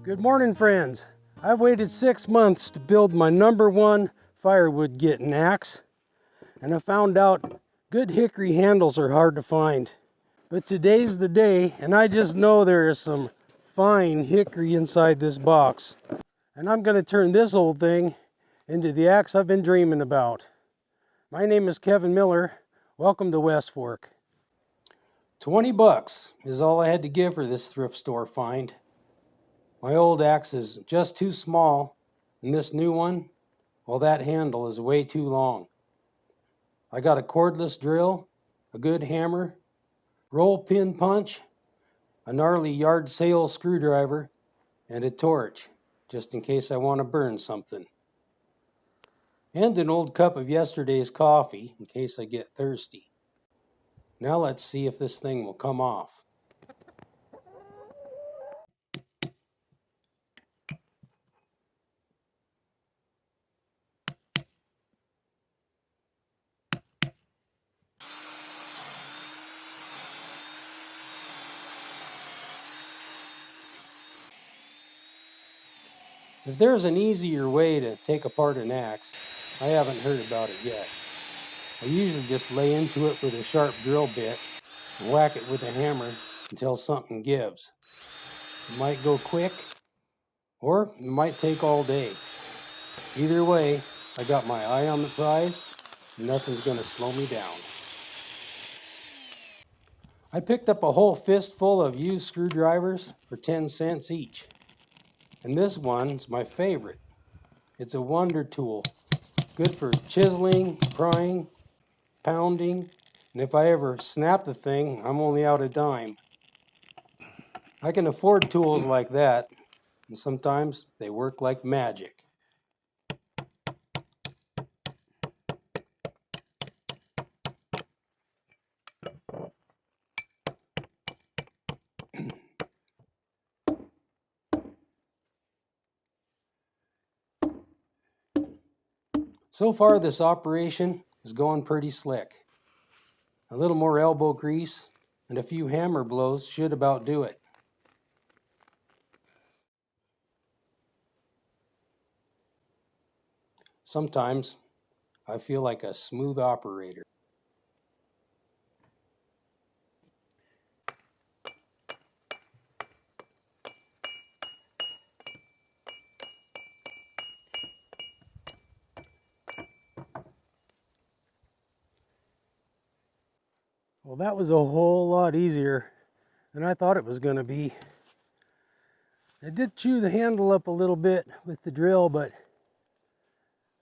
Good morning, friends. I've waited 6 months to build my #1 firewood getting axe, and I found out good hickory handles are hard to find. But today's the day, and I just know there is some fine hickory inside this box. And I'm going to turn this old thing into the axe I've been dreaming about. My name is Kevin Miller. Welcome to West Fork. $20 is all I had to give for this thrift store find. My old axe is just too small, and this new one, well, that handle is way too long. I got a cordless drill, a good hammer, roll pin punch, a gnarly yard sale screwdriver, and a torch, just in case I want to burn something. And an old cup of yesterday's coffee, in case I get thirsty. Now let's see if this thing will come off. If there's an easier way to take apart an axe, I haven't heard about it yet. I usually just lay into it with a sharp drill bit and whack it with a hammer until something gives. It might go quick, or it might take all day. Either way, I got my eye on the prize, and nothing's going to slow me down. I picked up a whole fistful of used screwdrivers for 10 cents each. And this one's my favorite. It's a wonder tool, good for chiseling, prying, pounding, and if I ever snap the thing, I'm only out a dime. I can afford tools like that, and sometimes they work like magic. So far, this operation is going pretty slick. A little more elbow grease and a few hammer blows should about do it. Sometimes I feel like a smooth operator. Well, that was a whole lot easier than I thought it was going to be. I did chew the handle up a little bit with the drill, but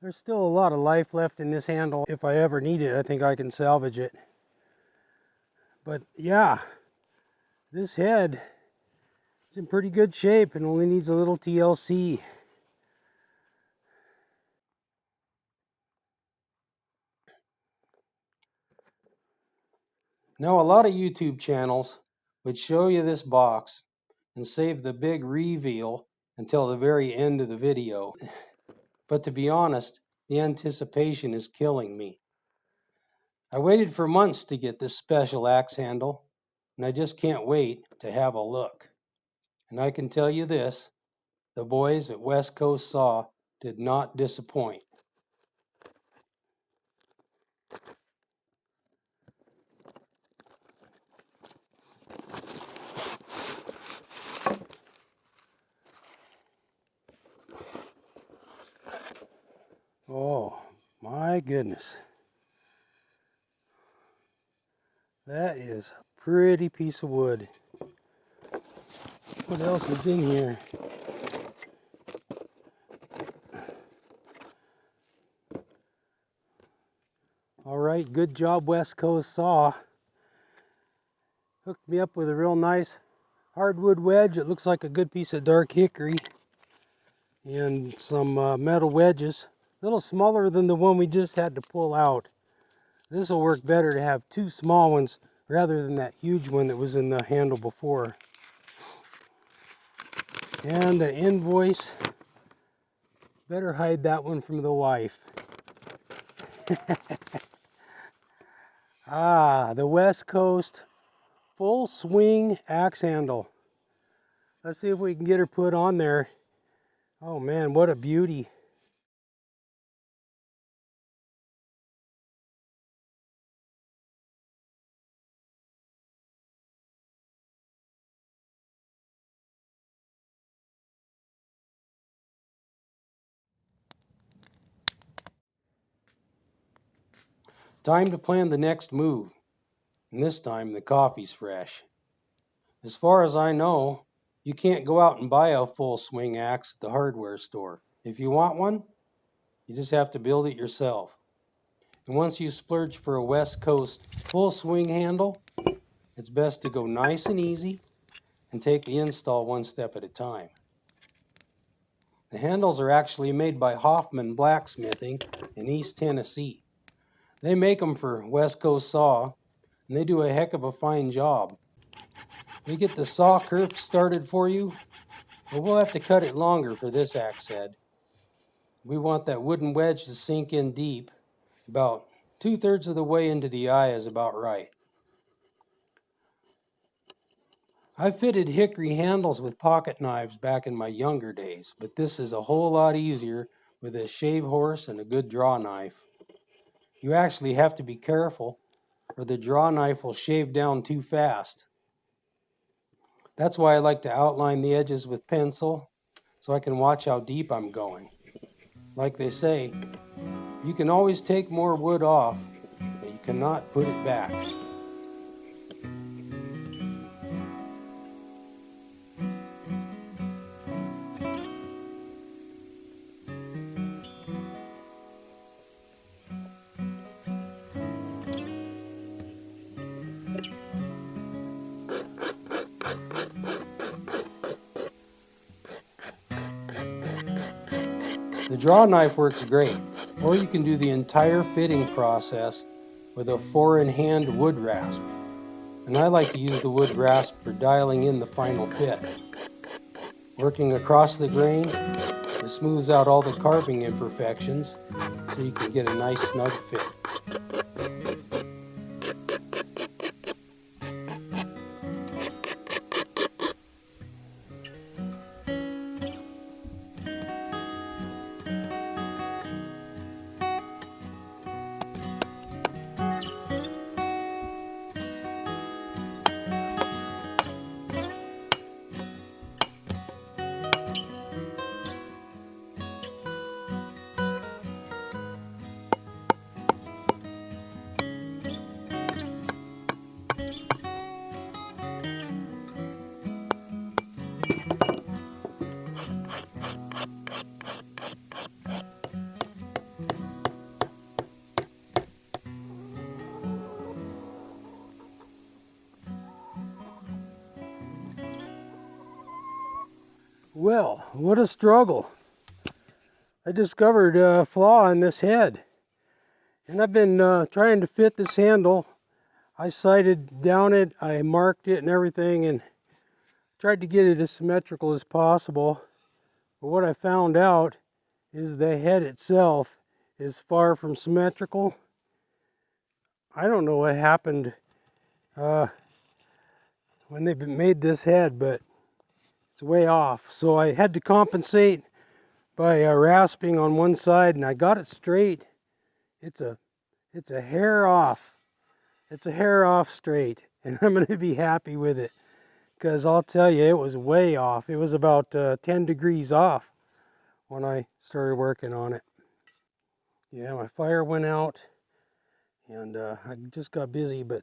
there's still a lot of life left in this handle. If I ever need it, I think I can salvage it. But yeah, this head is in pretty good shape and only needs a little TLC. Now, a lot of YouTube channels would show you this box and save the big reveal until the very end of the video. But to be honest, the anticipation is killing me. I waited for months to get this special axe handle, and I just can't wait to have a look. And I can tell you this, the boys at West Coast Saw did not disappoint. Oh my goodness. That is a pretty piece of wood. What else is in here? All right, good job, West Coast Saw. Hooked me up with a real nice hardwood wedge. It looks like a good piece of dark hickory. And some metal wedges. A little smaller than the one we just had to pull out. This will work better to have two small ones rather than that huge one that was in the handle before. And an invoice. Better hide that one from the wife. Ah, the West Coast full swing axe handle. Let's see if we can get her put on there. Oh man, what a beauty. Time to plan the next move, and this time the coffee's fresh. As far as I know, you can't go out and buy a full swing axe at the hardware store. If you want one, you just have to build it yourself. And once you splurge for a West Coast full swing handle, it's best to go nice and easy and take the install one step at a time. The handles are actually made by Hoffman Blacksmithing in East Tennessee. They make them for West Coast saw, and they do a heck of a fine job. They get the saw kerf started for you, but we'll have to cut it longer for this axe head. We want that wooden wedge to sink in deep. About 2/3 of the way into the eye is about right. I fitted hickory handles with pocket knives back in my younger days, but this is a whole lot easier with a shave horse and a good draw knife. You actually have to be careful, or the draw knife will shave down too fast. That's why I like to outline the edges with pencil, so I can watch how deep I'm going. Like they say, you can always take more wood off, but you cannot put it back. The draw knife works great, or you can do the entire fitting process with a 4-in-hand wood rasp. And I like to use the wood rasp for dialing in the final fit. Working across the grain, it smooths out all the carving imperfections so you can get a nice snug fit. Well, what a struggle. I discovered a flaw in this head, and I've been trying to fit this handle. I sighted down it, I marked it and everything, and tried to get it as symmetrical as possible. But what I found out is the head itself is far from symmetrical. I don't know what happened when they made this head, but it's way off. So I had to compensate by rasping on one side, and I got it straight. It's a hair off. It's a hair off straight, and I'm going to be happy with it, because I'll tell you, it was way off. It was about 10 degrees off when I started working on it. Yeah, my fire went out, and I just got busy, but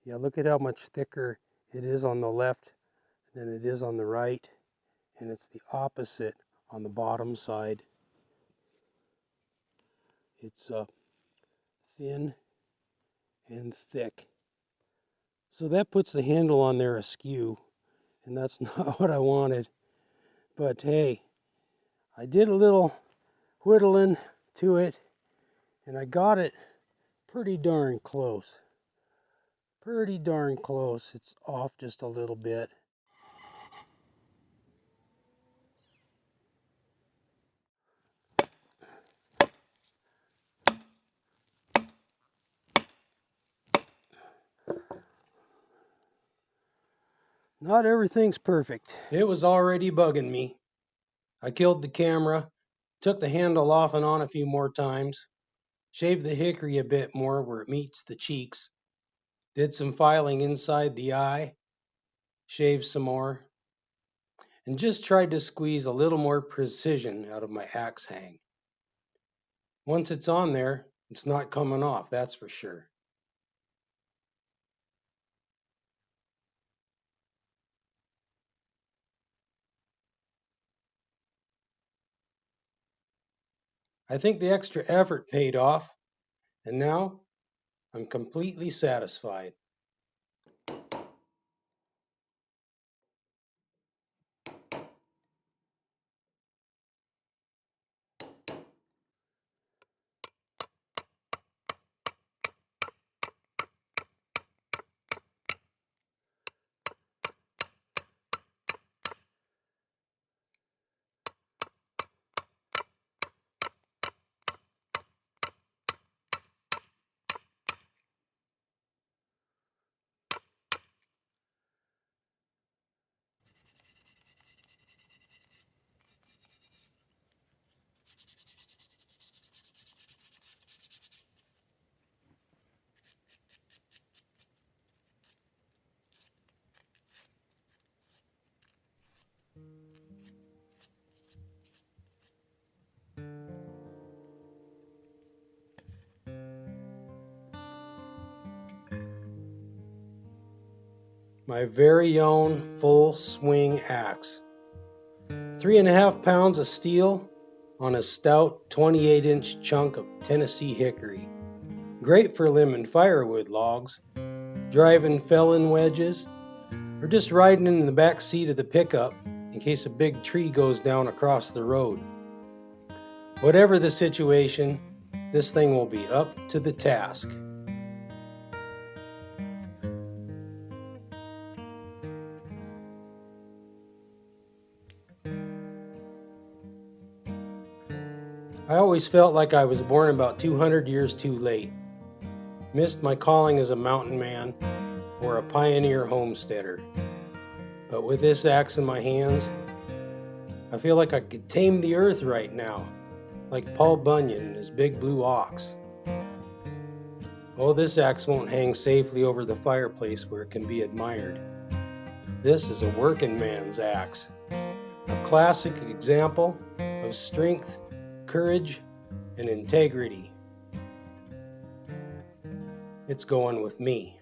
yeah, look at how much thicker it is on the left than it is on the right, and it's the opposite on the bottom side. It's thin and thick. So that puts the handle on there askew, and that's not what I wanted. But hey, I did a little whittling to it, and I got it pretty darn close. Pretty darn close. It's off just a little bit. Not everything's perfect. It was already bugging me. I killed the camera, took the handle off and on a few more times, shaved the hickory a bit more where it meets the cheeks, did some filing inside the eye, shaved some more, and just tried to squeeze a little more precision out of my axe hang. Once it's on there, it's not coming off, that's for sure. I think the extra effort paid off, and now I'm completely satisfied. My very own full swing axe. 3.5 pounds of steel on a stout 28-inch chunk of Tennessee hickory. Great for limbing firewood logs, driving felon wedges, or just riding in the back seat of the pickup in case a big tree goes down across the road. Whatever the situation, this thing will be up to the task. I always felt like I was born about 200 years too late. Missed my calling as a mountain man or a pioneer homesteader. But with this axe in my hands, I feel like I could tame the earth right now, like Paul Bunyan and his big blue ox. Oh, this axe won't hang safely over the fireplace where it can be admired. This is a working man's axe, a classic example of strength, courage, and integrity. It's going with me.